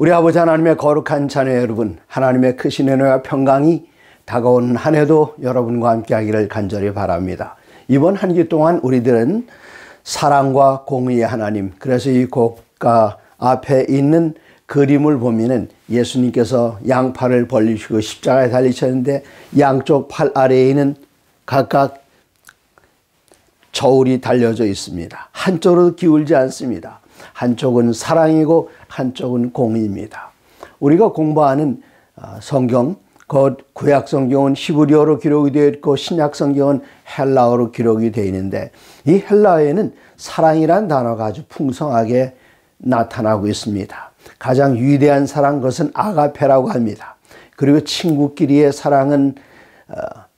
우리 아버지 하나님의 거룩한 자녀 여러분, 하나님의 크신 은혜와 평강이 다가온 한 해도 여러분과 함께 하기를 간절히 바랍니다. 이번 한 주 동안 우리들은 사랑과 공의의 하나님, 그래서 이 곡가 앞에 있는 그림을 보면은 예수님께서 양팔을 벌리시고 십자가에 달리셨는데 양쪽 팔 아래에는 각각 저울이 달려져 있습니다. 한쪽으로 기울지 않습니다. 한쪽은 사랑이고 한쪽은 공의입니다. 우리가 공부하는 성경, 구약 성경은 히브리어로 기록이 되어 있고 신약 성경은 헬라어로 기록이 되어 있는데 이 헬라어에는 사랑이란 단어가 아주 풍성하게 나타나고 있습니다. 가장 위대한 사랑, 그것은 아가페라고 합니다. 그리고 친구끼리의 사랑은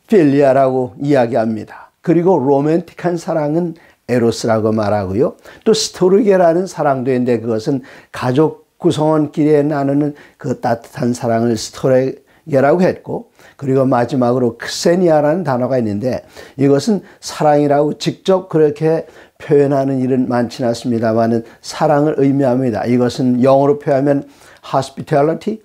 필리아라고 이야기합니다. 그리고 로맨틱한 사랑은 에로스라고 말하고요. 또 스토르게라는 사랑도 있는데 그것은 가족 구성원끼리 나누는 그 따뜻한 사랑을 스토르게라고 했고, 그리고 마지막으로 크세니아라는 단어가 있는데 이것은 사랑이라고 직접 그렇게 표현하는 일은 많지는 않습니다만 사랑을 의미합니다. 이것은 영어로 표현하면 hospitality,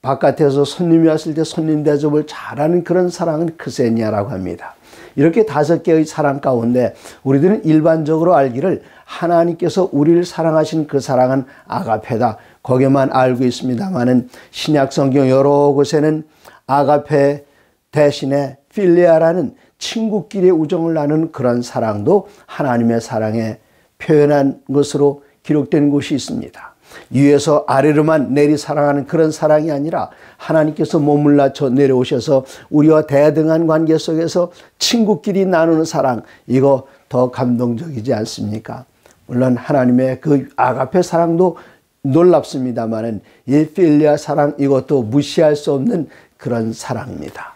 바깥에서 손님이 왔을 때 손님 대접을 잘하는 그런 사랑은 크세니아라고 합니다. 이렇게 5개의 사랑 가운데 우리들은 일반적으로 알기를 하나님께서 우리를 사랑하신 그 사랑은 아가페다, 거기만 알고 있습니다만은 신약 성경 여러 곳에는 아가페 대신에 필리아라는 친구끼리의 우정을 나누는 그런 사랑도 하나님의 사랑에 표현한 것으로 기록된 곳이 있습니다. 위에서 아래로만 내리 사랑하는 그런 사랑이 아니라 하나님께서 몸을 낮춰 내려오셔서 우리와 대등한 관계 속에서 친구끼리 나누는 사랑, 이거 더 감동적이지 않습니까? 물론 하나님의 그 아가페 사랑도 놀랍습니다만은 이 필리아 사랑, 이것도 무시할 수 없는 그런 사랑입니다.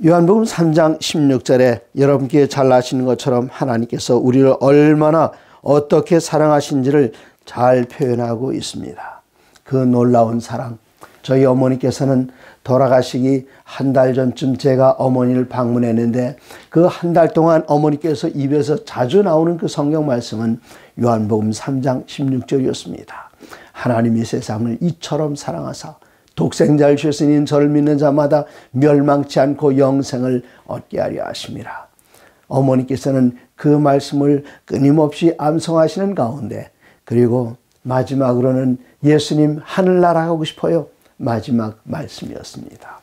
요한복음 3장 16절에 여러분께 잘 아시는 것처럼 하나님께서 우리를 얼마나 어떻게 사랑하신지를 잘 표현하고 있습니다. 그 놀라운 사랑. 저희 어머니께서는 돌아가시기 한 달 전쯤 제가 어머니를 방문했는데 그 한 달 동안 어머니께서 입에서 자주 나오는 그 성경 말씀은 요한복음 3장 16절이었습니다. 하나님이 세상을 이처럼 사랑하사 독생자를 주시니 저를 믿는 자마다 멸망치 않고 영생을 얻게 하려 하심이라. 어머니께서는 그 말씀을 끊임없이 암송하시는 가운데, 그리고 마지막으로는 예수님 하늘나라 가고 싶어요, 마지막 말씀이었습니다.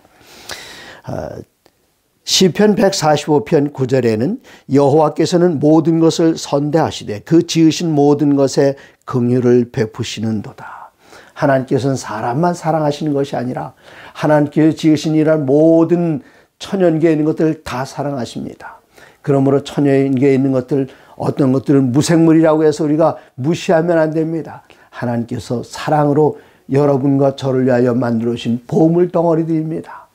시편 145편 9절에는 여호와께서는 모든 것을 선대하시되 그 지으신 모든 것에 긍휼을 베푸시는도다. 하나님께서는 사람만 사랑하시는 것이 아니라 하나님께서 지으신 이런 모든 천연계에 있는 것들을 다 사랑하십니다. 그러므로 천연계에 있는 것들, 어떤 것들은 무생물이라고 해서 우리가 무시하면 안 됩니다. 하나님께서 사랑으로 여러분과 저를 위하여 만들어 주신 보물 덩어리들입니다.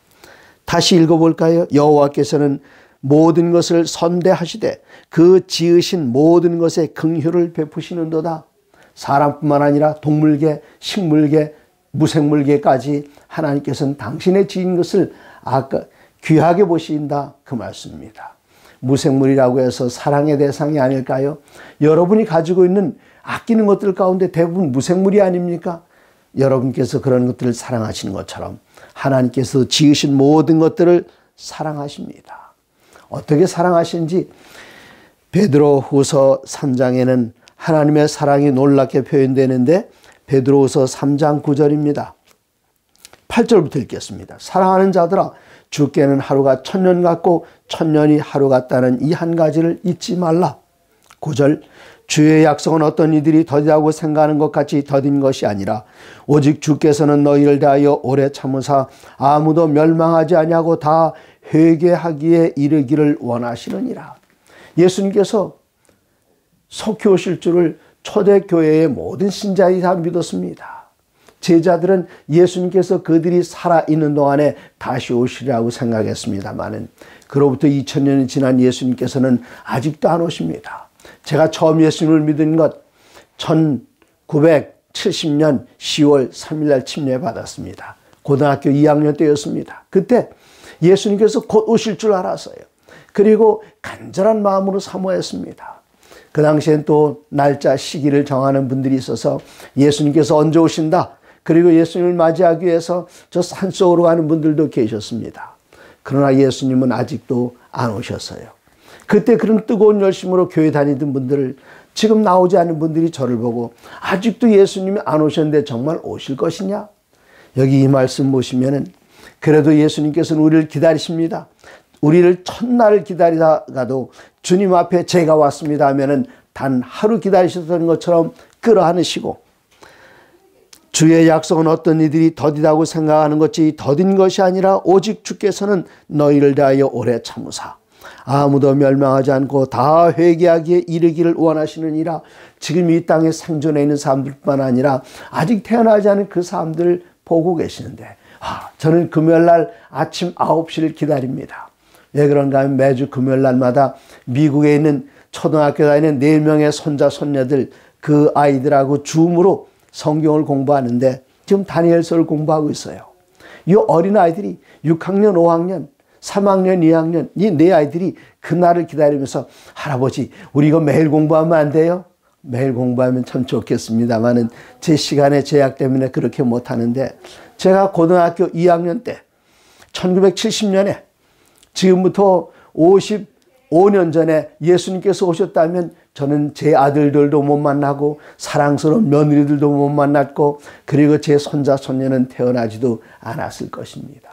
다시 읽어볼까요? 여호와께서는 모든 것을 선대하시되 그 지으신 모든 것에 긍휼을 베푸시는도다. 사람뿐만 아니라 동물계, 식물계, 무생물계까지 하나님께서는 당신의 지은 것을 귀하게 보신다, 그 말씀입니다. 무생물이라고 해서 사랑의 대상이 아닐까요? 여러분이 가지고 있는 아끼는 것들 가운데 대부분 무생물이 아닙니까? 여러분께서 그런 것들을 사랑하시는 것처럼 하나님께서 지으신 모든 것들을 사랑하십니다. 어떻게 사랑하시는지 베드로후서 3장에는 하나님의 사랑이 놀랍게 표현되는데 베드로후서 3장 9절입니다. 8절부터 읽겠습니다. 사랑하는 자들아, 주께는 하루가 1000년 같고 1000년이 하루 같다는 이 한 가지를 잊지 말라. 9절, 주의 약속은 어떤 이들이 더디다고 생각하는 것 같이 더딘 것이 아니라 오직 주께서는 너희를 대하여 오래 참으사 아무도 멸망하지 아니하고 다 회개하기에 이르기를 원하시느니라. 예수님께서 속히 오실 줄을 초대교회의 모든 신자들이 다 믿었습니다. 제자들은 예수님께서 그들이 살아있는 동안에 다시 오시리라고 생각했습니다만 그로부터 2000년이 지난 예수님께서는 아직도 안 오십니다. 제가 처음 예수님을 믿은 것 1970년 10월 3일 날 침례받았습니다. 고등학교 2학년 때였습니다. 그때 예수님께서 곧 오실 줄 알았어요. 그리고 간절한 마음으로 사모했습니다. 그 당시엔 또 날짜 시기를 정하는 분들이 있어서 예수님께서 언제 오신다, 그리고 예수님을 맞이하기 위해서 저 산속으로 가는 분들도 계셨습니다. 그러나 예수님은 아직도 안 오셨어요. 그때 그런 뜨거운 열심으로 교회 다니던 분들을 지금 나오지 않는 분들이 저를 보고 아직도 예수님이 안 오셨는데 정말 오실 것이냐? 여기 이 말씀 보시면은 그래도 예수님께서는 우리를 기다리십니다. 우리를 첫날을 기다리다가도 주님 앞에 제가 왔습니다 하면은 단 하루 기다리셨던 것처럼 끌어안으시고, 주의 약속은 어떤 이들이 더디다고 생각하는 것이 더딘 것이 아니라 오직 주께서는 너희를 대하여 오래 참으사 아무도 멸망하지 않고 다 회개하기에 이르기를 원하시느니라. 지금 이 땅에 생존해 있는 사람들뿐만 아니라 아직 태어나지 않은 그 사람들을 보고 계시는데, 저는 금요일날 아침 9시를 기다립니다. 왜 그런가 하면 매주 금요일날마다 미국에 있는 초등학교 다니는 4명의 손자 손녀들, 그 아이들하고 줌으로 성경을 공부하는데 지금 다니엘서를 공부하고 있어요. 이 어린아이들이 6학년, 5학년, 3학년, 2학년 이 4아이들이 그날을 기다리면서 할아버지 우리 이거 매일 공부하면 안 돼요? 매일 공부하면 참 좋겠습니다만은 제 시간의 제약 때문에 그렇게 못하는데, 제가 고등학교 2학년 때 1970년에 지금부터 55년 전에 예수님께서 오셨다면 저는 제 아들들도 못 만나고 사랑스러운 며느리들도 못 만났고 그리고 제 손자 손녀는 태어나지도 않았을 것입니다.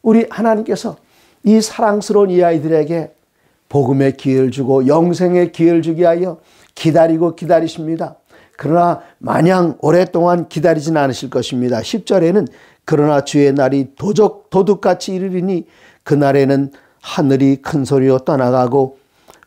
우리 하나님께서 이 사랑스러운 이 아이들에게 복음의 기회를 주고 영생의 기회를 주기 위하여 기다리고 기다리십니다. 그러나 마냥 오랫동안 기다리진 않으실 것입니다. 10절에는 그러나 주의 날이 도둑같이 이르리니 그날에는 하늘이 큰 소리로 떠나가고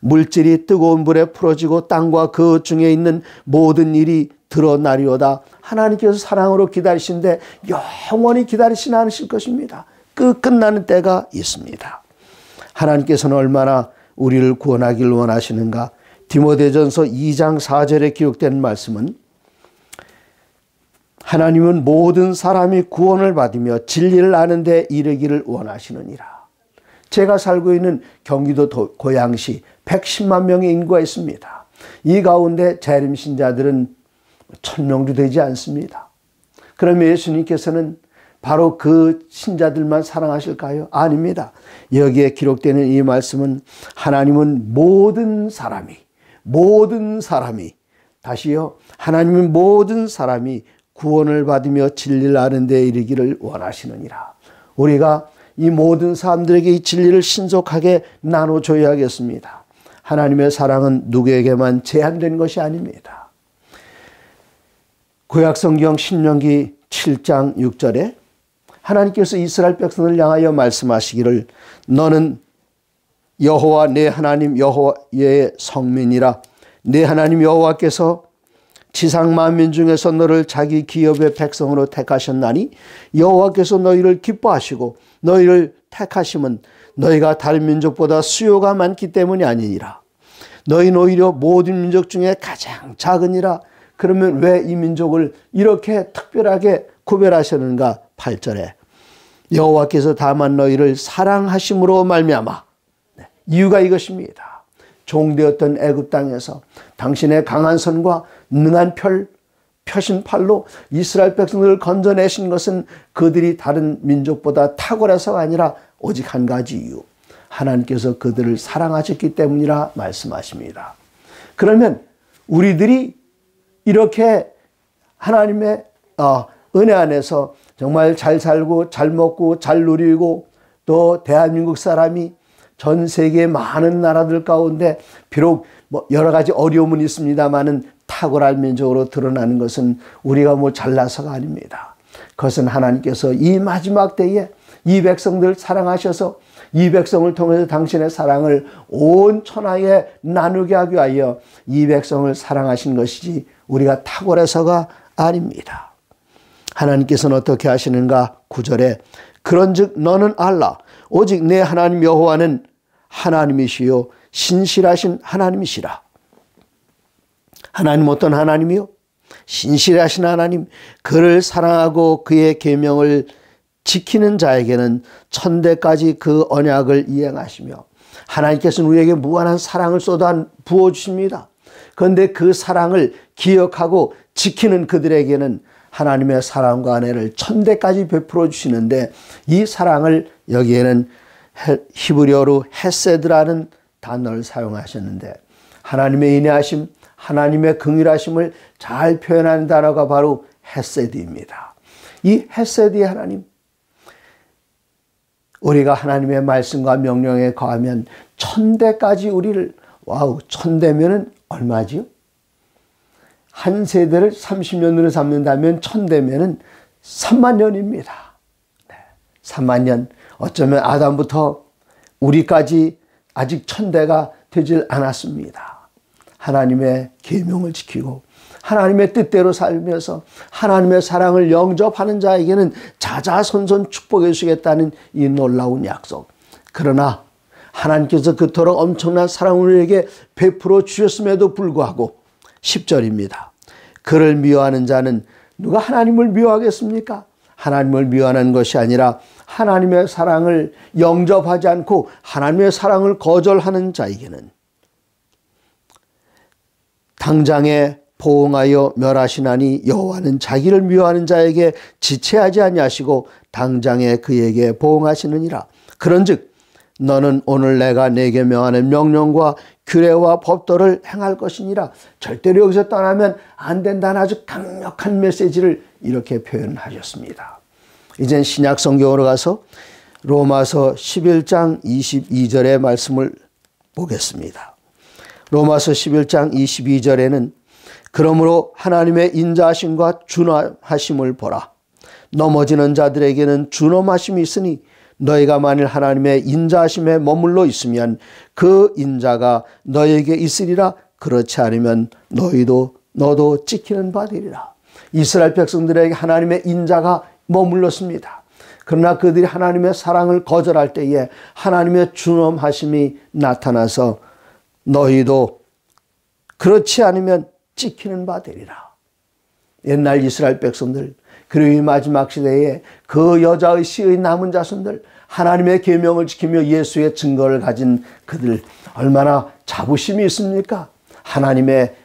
물질이 뜨거운 불에 풀어지고 땅과 그 중에 있는 모든 일이 드러나리오다. 하나님께서 사랑으로 기다리시는데 영원히 기다리시지 않으실 것입니다. 끝나는 때가 있습니다. 하나님께서는 얼마나 우리를 구원하기를 원하시는가. 디모데전서 2장 4절에 기록된 말씀은 하나님은 모든 사람이 구원을 받으며 진리를 아는 데 이르기를 원하시느니라. 제가 살고 있는 경기도 고양시 110만 명의 인구가 있습니다. 이 가운데 재림 신자들은 1000명도 되지 않습니다. 그러면 예수님께서는 바로 그 신자들만 사랑하실까요? 아닙니다. 여기에 기록되는 이 말씀은 하나님은 모든 사람이 다시요, 하나님은 모든 사람이 구원을 받으며 진리를 아는 데 이르기를 원하시느니라. 우리가 이 모든 사람들에게 이 진리를 신속하게 나눠줘야겠습니다. 하나님의 사랑은 누구에게만 제한된 것이 아닙니다. 구약성경 신명기 7장 6절에 하나님께서 이스라엘 백성을 향하여 말씀하시기를 너는 여호와 내 하나님 여호와의 성민이라. 내 하나님 여호와께서 지상 만민 중에서 너를 자기 기업의 백성으로 택하셨나니 여호와께서 너희를 기뻐하시고 너희를 택하심은 너희가 다른 민족보다 수요가 많기 때문이 아니니라. 너희는 오히려 모든 민족 중에 가장 작으니라. 그러면 왜 이 민족을 이렇게 특별하게 구별하셨는가? 8절에 여호와께서 다만 너희를 사랑하심으로 말미암아. 이유가 이것입니다. 종되었던 애굽 땅에서 당신의 강한 손과 능한 펴신 팔로 이스라엘 백성들을 건져내신 것은 그들이 다른 민족보다 탁월해서가 아니라 오직 한 가지 이유, 하나님께서 그들을 사랑하셨기 때문이라 말씀하십니다. 그러면 우리들이 이렇게 하나님의 은혜 안에서 정말 잘 살고 잘 먹고 잘 누리고 또 대한민국 사람이 전 세계 많은 나라들 가운데 비록 여러 가지 어려움은 있습니다만은 탁월한 민족으로 드러나는 것은 우리가 잘나서가 아닙니다. 그것은 하나님께서 이 마지막 때에 이 백성들 사랑하셔서 이 백성을 통해서 당신의 사랑을 온 천하에 나누게 하기 위하여 이 백성을 사랑하신 것이지 우리가 탁월해서가 아닙니다. 하나님께서는 어떻게 하시는가? 9절에 그런즉 너는 알라 오직 내 하나님 여호와는 하나님이시요 신실하신 하나님이시라. 하나님 어떤 하나님이요? 신실하신 하나님, 그를 사랑하고 그의 계명을 지키는 자에게는 천대까지 그 언약을 이행하시며 하나님께서는 우리에게 무한한 사랑을 쏟아 부어주십니다. 그런데 그 사랑을 기억하고 지키는 그들에게는 하나님의 사랑과 은혜를 천대까지 베풀어 주시는데, 이 사랑을 여기에는 히브리어로 헤세드라는 단어를 사용하셨는데, 하나님의 인애하심, 하나님의 긍휼하심을 잘 표현하는 단어가 바로 헤세드입니다. 이 헤세드의 하나님, 우리가 하나님의 말씀과 명령에 거하면 천대까지 우리를, 와우, 천대면은 얼마지요? 한 세대를 30년으로 삼는다면 천대면은 3만 년입니다. 네, 3만 년. 어쩌면 아담부터 우리까지 아직 천대가 되질 않았습니다. 하나님의 계명을 지키고 하나님의 뜻대로 살면서 하나님의 사랑을 영접하는 자에게는 자자손손 축복해 주시겠다는 이 놀라운 약속. 그러나 하나님께서 그토록 엄청난 사랑을 우리에게 베풀어 주셨음에도 불구하고 10절입니다. 그를 미워하는 자는 누가 하나님을 미워하겠습니까? 하나님을 미워하는 것이 아니라 하나님의 사랑을 영접하지 않고 하나님의 사랑을 거절하는 자에게는 당장에 포옹하여 멸하시나니 여호와는 자기를 미워하는 자에게 지체하지 아니하시고 당장에 그에게 포옹하시느니라. 그런즉 너는 오늘 내가 내게 명하는 명령과 규례와 법도를 행할 것이니라. 절대로 여기서 떠나면 안 된다는 아주 강력한 메시지를 이렇게 표현하셨습니다. 이젠 신약 성경으로 가서 로마서 11장 22절의 말씀을 보겠습니다. 로마서 11장 22절에는 그러므로 하나님의 인자하심과 준하심을 보라. 넘어지는 자들에게는 준엄하심이 있으니 너희가 만일 하나님의 인자하심에 머물러 있으면 그 인자가 너희에게 있으리라. 그렇지 않으면 너도 찍히는 바 되리라. 이스라엘 백성들에게 하나님의 인자가 머물렀습니다. 그러나 그들이 하나님의 사랑을 거절할 때에 하나님의 준엄하심이 나타나서 너희도 그렇지 않으면 찍히는 바 되리라. 옛날 이스라엘 백성들, 그리고 이 마지막 시대에 그 여자의 씨의 남은 자손들, 하나님의 계명을 지키며 예수의 증거를 가진 그들, 얼마나 자부심이 있습니까? 하나님의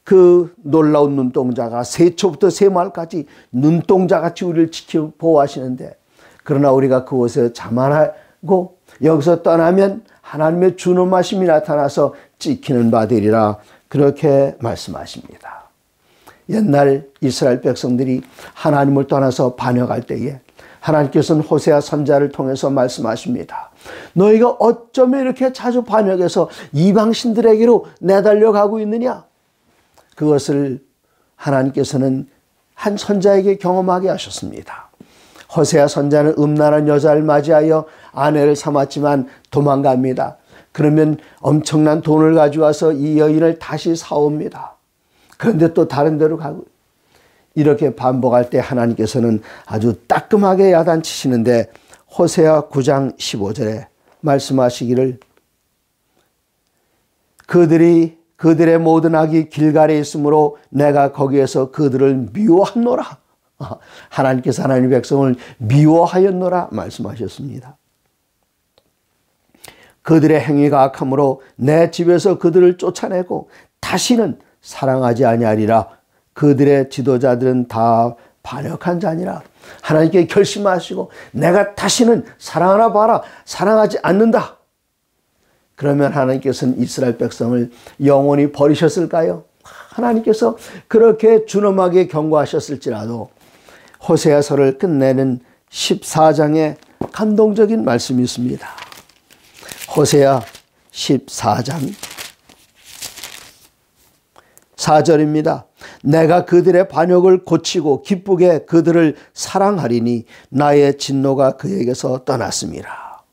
그 놀라운 눈동자가 세초부터 세말까지 눈동자같이 우리를 지켜 보호하시는데, 그러나 우리가 그곳에 자만하고 여기서 떠나면 하나님의 준엄하심이 나타나서 찍히는 바 되리라. 그렇게 말씀하십니다. 옛날 이스라엘 백성들이 하나님을 떠나서 반역할 때에 하나님께서는 호세아 선지자를 통해서 말씀하십니다. 너희가 어쩌면 이렇게 자주 반역해서 이방신들에게로 내달려가고 있느냐? 그것을 하나님께서는 한 선지자에게 경험하게 하셨습니다. 호세아 선지자는 음란한 여자를 맞이하여 아내를 삼았지만 도망갑니다. 그러면 엄청난 돈을 가져와서 이 여인을 다시 사옵니다. 그런데 또 다른 데로 가고, 이렇게 반복할 때 하나님께서는 아주 따끔하게 야단치시는데 호세아 9장 15절에 말씀하시기를 그들의 모든 악이 길갈에 있으므로 내가 거기에서 그들을 미워하노라. 하나님께서 하나님의 백성을 미워하였노라 말씀하셨습니다. 그들의 행위가 악함으로 내 집에서 그들을 쫓아내고 다시는 사랑하지 아니하리라. 그들의 지도자들은 다 반역한 자니라. 하나님께 결심하시고 내가 다시는 사랑하나 봐라. 사랑하지 않는다. 그러면 하나님께서는 이스라엘 백성을 영원히 버리셨을까요? 하나님께서 그렇게 준엄하게 경고하셨을지라도 호세아서를 끝내는 14장에 감동적인 말씀이 있습니다. 호세아 14장 4절입니다. 내가 그들의 반역을 고치고 기쁘게 그들을 사랑하리니 나의 진노가 그에게서 떠났습니다.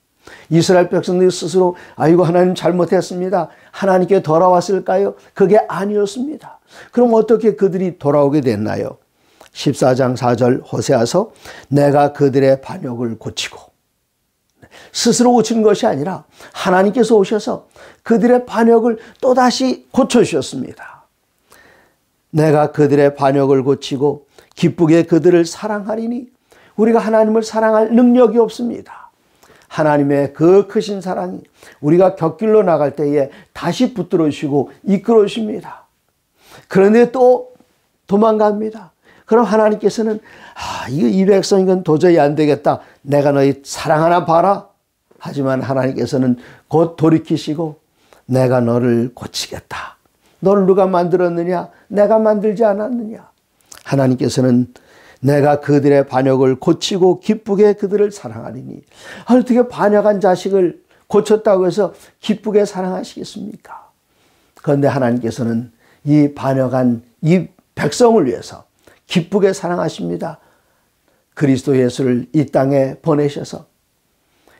이스라엘 백성들이 스스로 아이고 하나님 잘못했습니다. 하나님께 돌아왔을까요? 그게 아니었습니다. 그럼 어떻게 그들이 돌아오게 됐나요? 14장 4절 호세아서 내가 그들의 반역을 고치고, 스스로 고치는 것이 아니라 하나님께서 오셔서 그들의 반역을 또다시 고쳐주셨습니다. 내가 그들의 반역을 고치고 기쁘게 그들을 사랑하리니, 우리가 하나님을 사랑할 능력이 없습니다. 하나님의 그 크신 사랑이 우리가 곁길로 나갈 때에 다시 붙들어 주시고 이끌어 주십니다. 그런데 또 도망갑니다. 그럼 하나님께서는 이 백성 이건 도저히 안 되겠다. 내가 너희 사랑하나 봐라. 하지만 하나님께서는 곧 돌이키시고 내가 너를 고치겠다. 너를 누가 만들었느냐? 내가 만들지 않았느냐? 하나님께서는 내가 그들의 반역을 고치고 기쁘게 그들을 사랑하리니. 어떻게 반역한 자식을 고쳤다고 해서 기쁘게 사랑하시겠습니까? 그런데 하나님께서는 이 반역한 이 백성을 위해서 기쁘게 사랑하십니다. 그리스도 예수를 이 땅에 보내셔서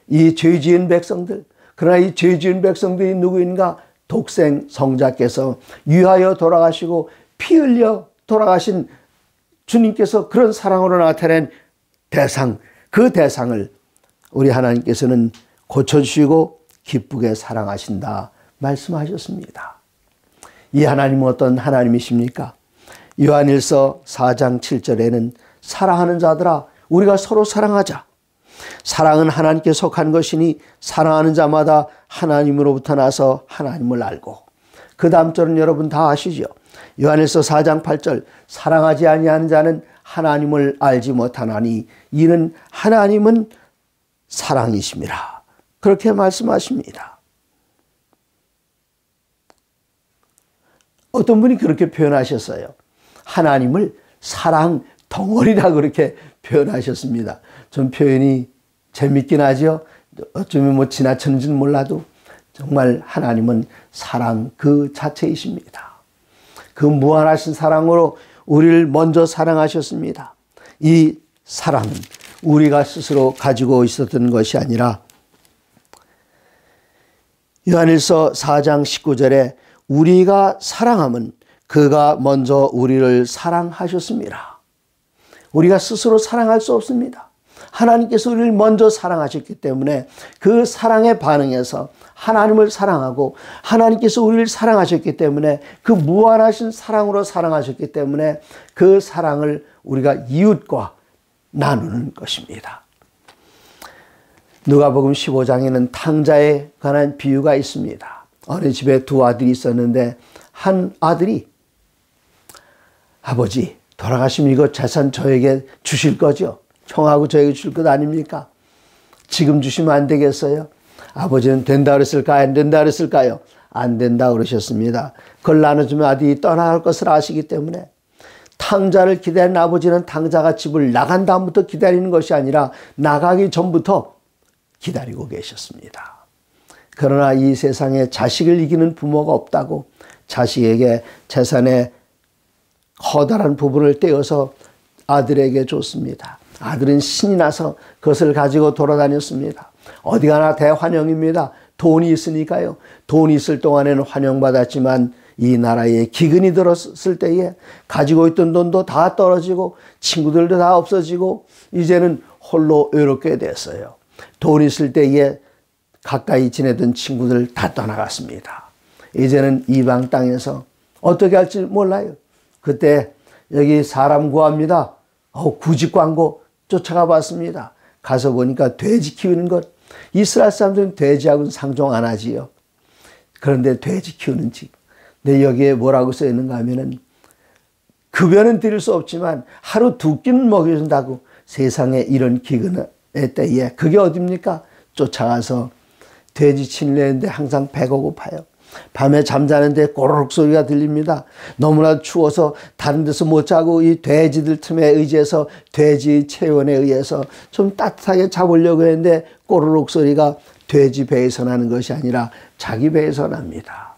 이 죄 지은 백성들, 그러나 이 죄 지은 백성들이 누구인가? 독생 성자께서 위하여 돌아가시고 피 흘려 돌아가신 주님께서 그런 사랑으로 나타낸 대상, 그 대상을 우리 하나님께서는 고쳐주시고 기쁘게 사랑하신다 말씀하셨습니다. 이 하나님은 어떤 하나님이십니까? 요한일서 4장 7절에는 사랑하는 자들아 우리가 서로 사랑하자. 사랑은 하나님께 속한 것이니 사랑하는 자마다 하나님으로부터 나서 하나님을 알고. 그 다음 절은 여러분 다 아시죠? 요한일서 4장 8절 사랑하지 아니하는 자는 하나님을 알지 못하나니 이는 하나님은 사랑이심이라. 그렇게 말씀하십니다. 어떤 분이 그렇게 표현하셨어요. 하나님을 사랑 덩어리라 그렇게 표현하셨습니다. 좀 표현이 재밌긴 하죠. 어쩌면 뭐 지나쳤는지는 몰라도 정말 하나님은 사랑 그 자체이십니다. 그 무한하신 사랑으로 우리를 먼저 사랑하셨습니다. 이 사랑은 우리가 스스로 가지고 있었던 것이 아니라 요한일서 4장 19절에 우리가 사랑함은 그가 먼저 우리를 사랑하셨습니다. 우리가 스스로 사랑할 수 없습니다. 하나님께서 우리를 먼저 사랑하셨기 때문에 그 사랑에 반응해서 하나님을 사랑하고 하나님께서 우리를 사랑하셨기 때문에 그 무한하신 사랑으로 사랑하셨기 때문에 그 사랑을 우리가 이웃과 나누는 것입니다. 누가복음 15장에는 탕자에 관한 비유가 있습니다. 어느 집에 두 아들이 있었는데 한 아들이 아버지 돌아가시면 이거 재산 저에게 주실 거죠? 형하고 저에게 줄 것 아닙니까? 지금 주시면 안 되겠어요? 아버지는 된다 그랬을까요? 안 된다 그랬을까요? 안 된다 그러셨습니다. 그걸 나눠주면 아들이 떠나갈 것을 아시기 때문에 탕자를 기다리는 아버지는 탕자가 집을 나간 다음부터 기다리는 것이 아니라 나가기 전부터 기다리고 계셨습니다. 그러나 이 세상에 자식을 이기는 부모가 없다고 자식에게 재산의 커다란 부분을 떼어서 아들에게 줬습니다. 아들은 신이 나서 그것을 가지고 돌아다녔습니다. 어디 가나 대환영입니다. 돈이 있으니까요. 돈이 있을 동안에는 환영받았지만 이 나라에 기근이 들었을 때에 가지고 있던 돈도 다 떨어지고 친구들도 다 없어지고 이제는 홀로 외롭게 됐어요. 돈 있을 때에 가까이 지내던 친구들 다 떠나갔습니다. 이제는 이방 땅에서 어떻게 할지 몰라요. 그때 여기 사람 구합니다. 구직 광고 쫓아가 봤습니다. 가서 보니까 돼지 키우는 것. 이스라엘 사람들은 돼지하고는 상종 안 하지요. 그런데 돼지 키우는 집. 근데 여기에 뭐라고 써 있는가 하면은 급여는 드릴 수 없지만 하루 두 끼는 먹여준다고. 세상에 이런 기근의 때에 그게 어딥니까? 쫓아가서 돼지 치려는데 항상 배가 고파요. 밤에 잠자는데 꼬르륵 소리가 들립니다. 너무나 추워서 다른 데서 못 자고 이 돼지들 틈에 의지해서 돼지 체온에 의해서 좀 따뜻하게 자보려고 했는데 꼬르륵 소리가 돼지 배에서 나는 것이 아니라 자기 배에서 납니다.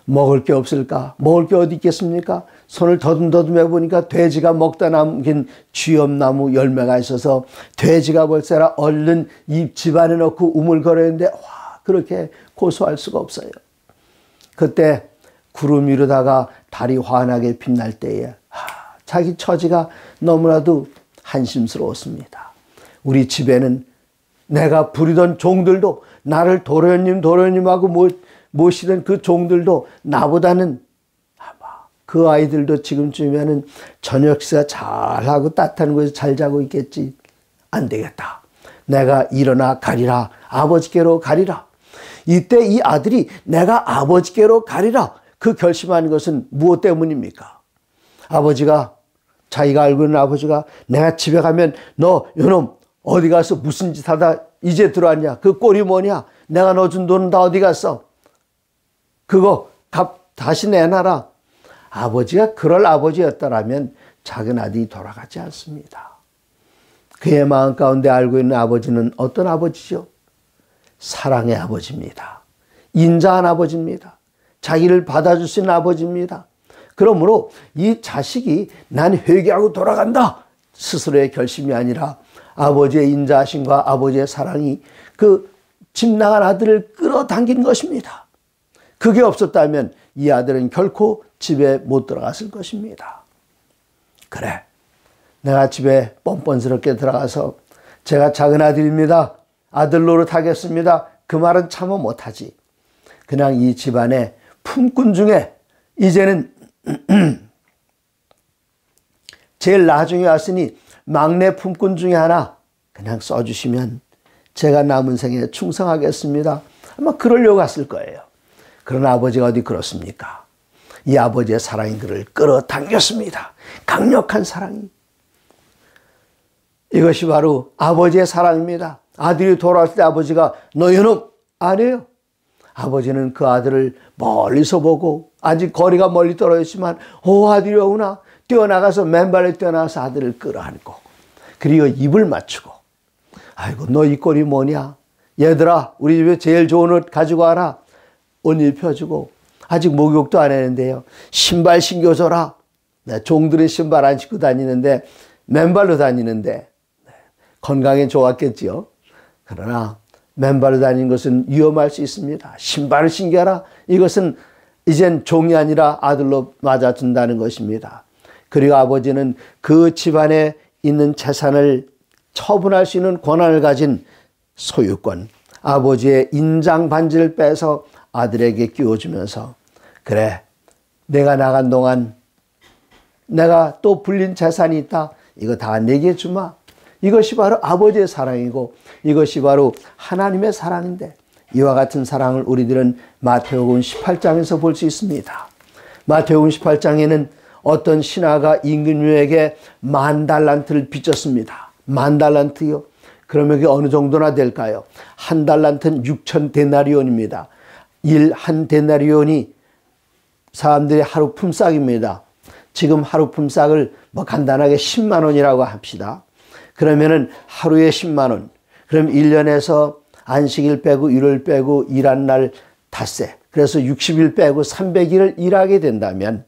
먹을 게 없을까? 먹을 게 어디 있겠습니까? 손을 더듬더듬해 보니까 돼지가 먹다 남긴 쥐엄나무 열매가 있어서 돼지가 볼세라 얼른 입 집안에 넣고 우물거렸는데 그렇게 고소할 수가 없어요. 그때 구름 위로다가 달이 환하게 빛날 때에 자기 처지가 너무나도 한심스러웠습니다. 우리 집에는 내가 부리던 종들도 나를 도련님하고 모시던 그 종들도 나보다는 그 아이들도 지금쯤이면 저녁 식사 잘하고 따뜻한 곳에서 잘 자고 있겠지. 안 되겠다. 내가 일어나 가리라. 아버지께로 가리라. 이때 이 아들이 내가 아버지께로 가리라. 그 결심한 것은 무엇 때문입니까? 아버지가, 자기가 알고 있는 아버지가 내가 집에 가면 너 요놈 어디 가서 무슨 짓 하다 이제 들어왔냐? 그 꼴이 뭐냐? 내가 너 준 돈은 다 어디 갔어? 그거 값 다시 내놔라. 아버지가 그럴 아버지였다라면 작은 아들이 돌아가지 않습니다. 그의 마음 가운데 알고 있는 아버지는 어떤 아버지죠? 사랑의 아버지입니다. 인자한 아버지입니다. 자기를 받아줄 수 있는 아버지입니다. 그러므로 이 자식이 난 회개하고 돌아간다. 스스로의 결심이 아니라 아버지의 인자하심과 아버지의 사랑이 그 집 나간 아들을 끌어당긴 것입니다. 그게 없었다면 이 아들은 결코 집에 못 들어갔을 것입니다. 그래, 내가 집에 뻔뻔스럽게 들어가서 제가 작은 아들입니다. 아들 노릇하겠습니다. 그 말은 참아 못하지. 그냥 이 집안의 품꾼 중에 이제는 제일 나중에 왔으니 막내 품꾼 중에 하나 그냥 써주시면 제가 남은 생에 충성하겠습니다. 아마 그러려고 했을 거예요. 그러나 아버지가 어디 그렇습니까? 이 아버지의 사랑이 그를 끌어당겼습니다. 강력한 사랑이. 이것이 바로 아버지의 사랑입니다. 아들이 돌아왔을 때 아버지가 너 이놈 아니에요. 아버지는 그 아들을 멀리서 보고 아직 거리가 멀리 떨어졌지만 아들이 오구나. 뛰어나가서 맨발에 뛰어나가서 아들을 끌어안고 그리고 입을 맞추고 아이고 너 이 꼴이 뭐냐. 얘들아 우리 집에 제일 좋은 옷 가지고 와라. 옷 입혀주고 아직 목욕도 안 했는데요. 신발 신겨줘라. 종들은 신발 안 신고 다니는데 맨발로 다니는데 건강에 좋았겠지요. 그러나 맨발로 다니는 것은 위험할 수 있습니다. 신발을 신겨라. 이것은 이젠 종이 아니라 아들로 맞아준다는 것입니다. 그리고 아버지는 그 집안에 있는 재산을 처분할 수 있는 권한을 가진 소유권, 아버지의 인장 반지를 빼서 아들에게 끼워주면서 그래, 내가 나간 동안 내가 또 불린 재산이 있다. 이거 다 내게 주마. 이것이 바로 아버지의 사랑이고 이것이 바로 하나님의 사랑인데 이와 같은 사랑을 우리들은 마태복음 18장에서 볼 수 있습니다. 마태복음 18장에는 어떤 신하가 임금님에게 10,000달란트를 빚졌습니다. 10,000달란트요? 그러면 이게 어느 정도나 될까요? 한 달란트는 6,000데나리온입니다. 한 데나리온이 사람들의 하루 품삯입니다. 지금 하루 품삯을 뭐 간단하게 10만 원이라고 합시다. 그러면은 하루에 10만 원. 그럼 1년에서 안식일 빼고 1월 빼고 일한 날 닷새. 그래서 60일 빼고 300일을 일하게 된다면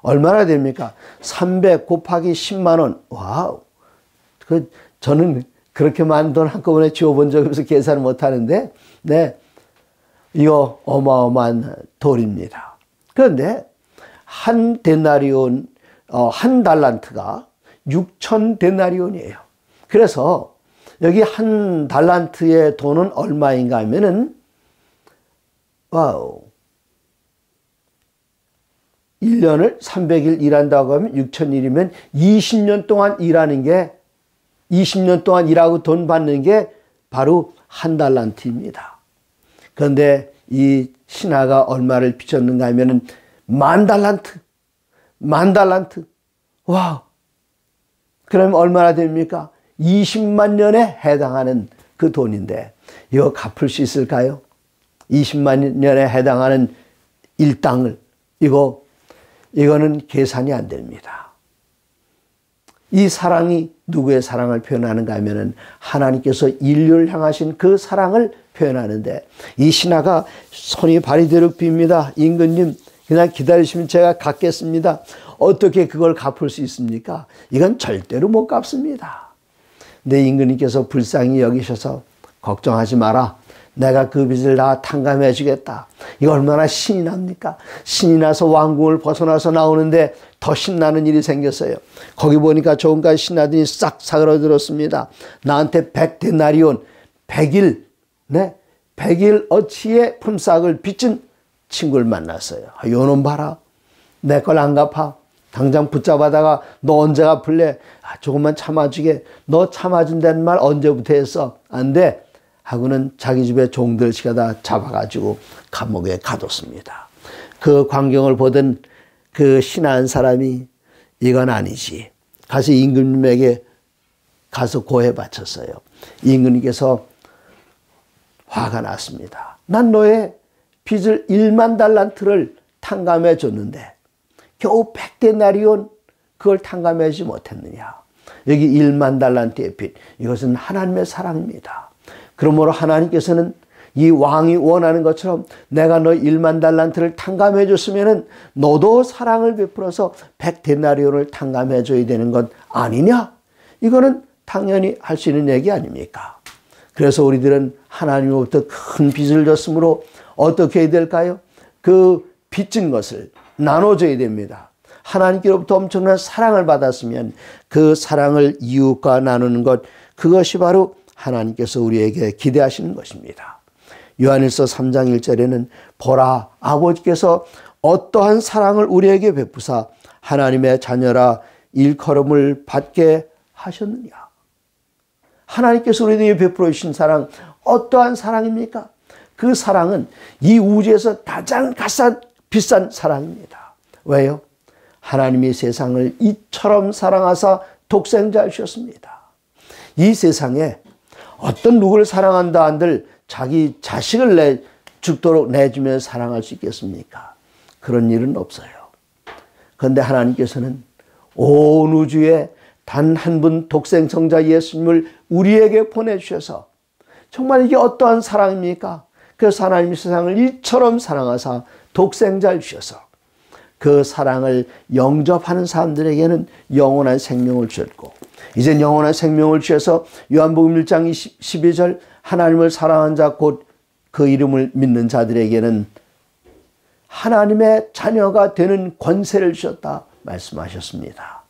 얼마나 됩니까? 300 곱하기 10만 원. 와우. 저는 그렇게 많은 돈 한꺼번에 지어본 적이 없어서 계산을 못 하는데, 이거 어마어마한 돈입니다. 그런데 한 데나리온, 한 달란트가 6,000데나리온이에요. 그래서 여기 한 달란트의 돈은 얼마인가 하면은, 와우. 1년을 300일 일한다고 하면 6,000일이면 20년 동안 일하는 게 20년 동안 일하고 돈 받는 게 바로 한 달란트입니다. 그런데 이 신하가 얼마를 빚졌는가 하면은 10,000달란트. 10,000달란트. 와. 그러면 얼마나 됩니까? 20만 년에 해당하는 그 돈인데 이거 갚을 수 있을까요? 20만 년에 해당하는 일당을 이거는 계산이 안 됩니다. 이 사랑이 누구의 사랑을 표현하는가 하면은 하나님께서 인류를 향하신 그 사랑을 표현하는데 이 신하가 손이 발이 되도록 빕니다. 임금님 그냥 기다리시면 제가 갚겠습니다. 어떻게 그걸 갚을 수 있습니까? 이건 절대로 못 갚습니다. 근데 임금님께서 불쌍히 여기셔서 걱정하지 마라. 내가 그 빚을 다 탕감해 주겠다. 이거 얼마나 신이 납니까? 신이 나서 왕궁을 벗어나서 나오는데 더 신나는 일이 생겼어요. 거기 보니까 조금까지 신하들이 싹 사그러들었습니다. 나한테 100데나리온, 100일, 100일 어치의 품삯을 빚진 친구를 만났어요. 요놈 봐라. 내 걸 안 갚아. 당장 붙잡아다가 너 언제 갚을래? 조금만 참아주게. 너 참아준다는 말 언제부터 했어? 안 돼. 하고는 자기 집에 종들 시켜다 잡아가지고 감옥에 가뒀습니다. 그 광경을 보던 그 신한 사람이 이건 아니지. 가서 임금님에게 가서 고해 바쳤어요. 임금님께서 화가 났습니다. 난 너의 빚을 1만 달란트를 탕감해 줬는데 겨우 100데나리온 그걸 탕감하지 못했느냐. 여기 1만 달란트의 빚, 이것은 하나님의 사랑입니다. 그러므로 하나님께서는 이 왕이 원하는 것처럼 내가 너 1만 달란트를 탕감해 줬으면 너도 사랑을 베풀어서 100데나리온을 탕감해 줘야 되는 것 아니냐? 이거는 당연히 할 수 있는 얘기 아닙니까? 그래서 우리들은 하나님으로부터 큰 빚을 졌으므로 어떻게 해야 될까요? 그 빚진 것을 나눠줘야 됩니다. 하나님께로부터 엄청난 사랑을 받았으면 그 사랑을 이웃과 나누는 것, 그것이 바로 하나님께서 우리에게 기대하시는 것입니다. 요한일서 3장 1절에는 보라, 아버지께서 어떠한 사랑을 우리에게 베푸사 하나님의 자녀라 일컬음을 받게 하셨느냐. 하나님께서 우리에게 베풀어 주신 사랑, 어떠한 사랑입니까? 그 사랑은 이 우주에서 가장 비싼 사랑입니다. 왜요? 하나님이 세상을 이처럼 사랑하사 독생자를 주셨습니다. 이 세상에 어떤 누구를 사랑한다 한들 자기 자식을 죽도록 내주며 사랑할 수 있겠습니까? 그런 일은 없어요. 그런데 하나님께서는 온 우주에 단 한 분 독생성자 예수님을 우리에게 보내주셔서 정말 이게 어떠한 사랑입니까? 그래서 하나님이 세상을 이처럼 사랑하사 독생자를 주셔서 그 사랑을 영접하는 사람들에게는 영원한 생명을 주셨고, 이제 영원한 생명을 주셔서 요한복음 1장 12절 하나님을 사랑한 자 곧 그 이름을 믿는 자들에게는 하나님의 자녀가 되는 권세를 주셨다 말씀하셨습니다.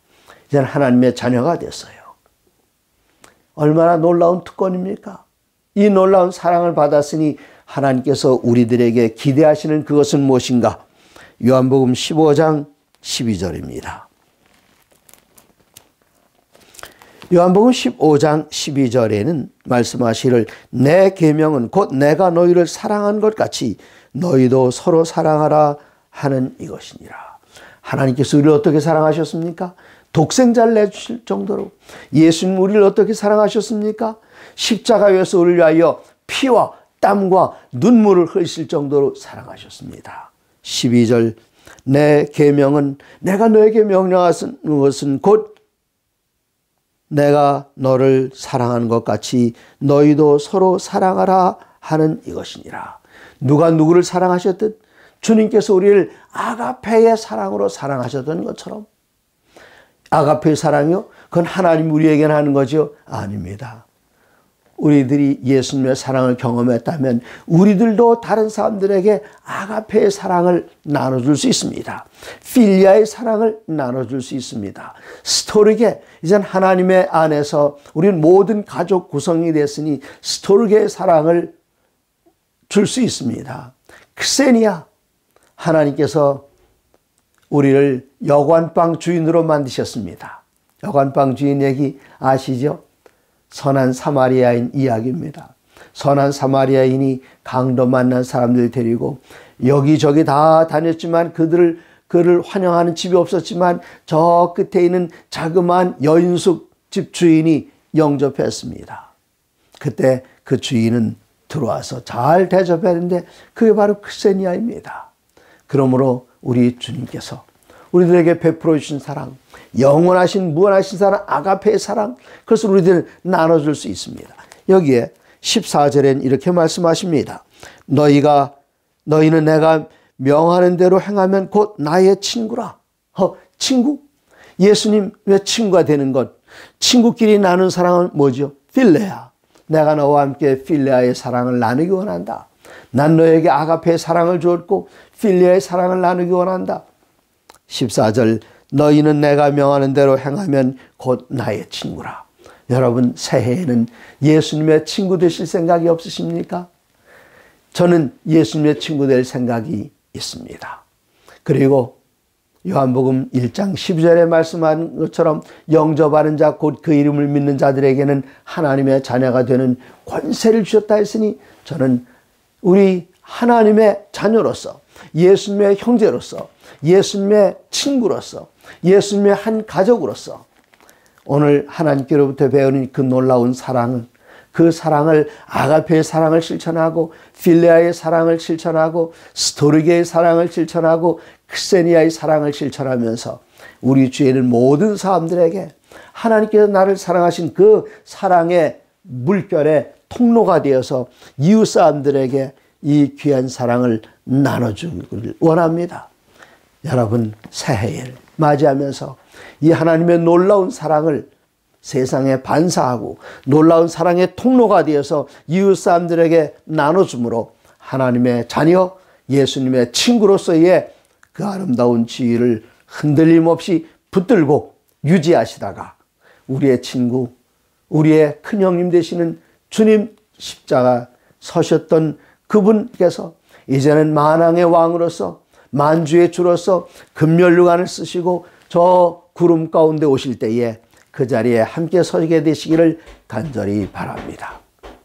이제는 하나님의 자녀가 됐어요. 얼마나 놀라운 특권입니까? 이 놀라운 사랑을 받았으니 하나님께서 우리들에게 기대하시는 그것은 무엇인가? 요한복음 15장 12절입니다. 요한복음 15장 12절에는 말씀하시기를 내 계명은 곧 내가 너희를 사랑한 것 같이 너희도 서로 사랑하라 하는 이것이니라. 하나님께서 우리를 어떻게 사랑하셨습니까? 독생자를 내주실 정도로. 예수님 우리를 어떻게 사랑하셨습니까? 십자가에서 우리를 위하여 피와 땀과 눈물을 흘리실 정도로 사랑하셨습니다. 12절 내 계명은 내가 너에게 명령하신 것은 곧 내가 너를 사랑한 것 같이 너희도 서로 사랑하라 하는 이것이니라. 누가 누구를 사랑하셨든 주님께서 우리를 아가페의 사랑으로 사랑하셨던 것처럼, 아가페의 사랑이요? 그건 하나님 우리에게는 하는 거죠? 아닙니다. 우리들이 예수님의 사랑을 경험했다면 우리들도 다른 사람들에게 아가페의 사랑을 나눠줄 수 있습니다. 필리아의 사랑을 나눠줄 수 있습니다. 스토르게, 이젠 하나님의 안에서 우리는 모든 가족 구성이 됐으니 스토르게의 사랑을 줄 수 있습니다. 크세니아, 하나님께서 우리를 여관방 주인으로 만드셨습니다. 여관방 주인 얘기 아시죠? 선한 사마리아인 이야기입니다. 선한 사마리아인이 강도 만난 사람들 데리고 여기저기 다 다녔지만 그를 환영하는 집이 없었지만 저 끝에 있는 자그마한 여인숙 집 주인이 영접했습니다. 그때 그 주인은 들어와서 잘 대접했는데 그게 바로 크세니아입니다. 그러므로 우리 주님께서 우리들에게 베풀어 주신 사랑, 영원하신 무한하신 사랑, 아가페의 사랑, 그것을 우리들 나눠줄 수 있습니다. 여기에 14절엔 이렇게 말씀하십니다. 너희는 내가 명하는 대로 행하면 곧 나의 친구라. 친구? 예수님 왜 친구가 되는 것? 친구끼리 나눈 사랑은 뭐죠? 필레아. 내가 너와 함께 필레아의 사랑을 나누기 원한다. 난 너에게 아가페의 사랑을 주었고 필레아의 사랑을 나누기 원한다. 14절 너희는 내가 명하는 대로 행하면 곧 나의 친구라. 여러분 새해에는 예수님의 친구 되실 생각이 없으십니까? 저는 예수님의 친구 될 생각이 있습니다. 그리고 요한복음 1장 12절에 말씀한 것처럼 영접하는 자 곧 그 이름을 믿는 자들에게는 하나님의 자녀가 되는 권세를 주셨다 했으니 저는 우리 하나님의 자녀로서 예수님의 형제로서 예수님의 친구로서 예수님의 한 가족으로서 오늘 하나님께로부터 배우는 그 놀라운 사랑은 그 사랑을 아가페의 사랑을 실천하고 필레아의 사랑을 실천하고 스토르게의 사랑을 실천하고 크세니아의 사랑을 실천하면서 우리 주위에 있는 모든 사람들에게 하나님께서 나를 사랑하신 그 사랑의 물결의 통로가 되어서 이웃 사람들에게 이 귀한 사랑을 나눠주기를 원합니다. 여러분 새해를 맞이하면서 이 하나님의 놀라운 사랑을 세상에 반사하고 놀라운 사랑의 통로가 되어서 이웃 사람들에게 나눠줌으로 하나님의 자녀 예수님의 친구로서의 그 아름다운 지위를 흔들림 없이 붙들고 유지하시다가 우리의 친구 우리의 큰형님 되시는 주님 십자가 서셨던 그분께서 이제는 만왕의 왕으로서 만주의 주로서 금면류관을 쓰시고 저 구름 가운데 오실 때에 그 자리에 함께 서게 되시기를 간절히 바랍니다.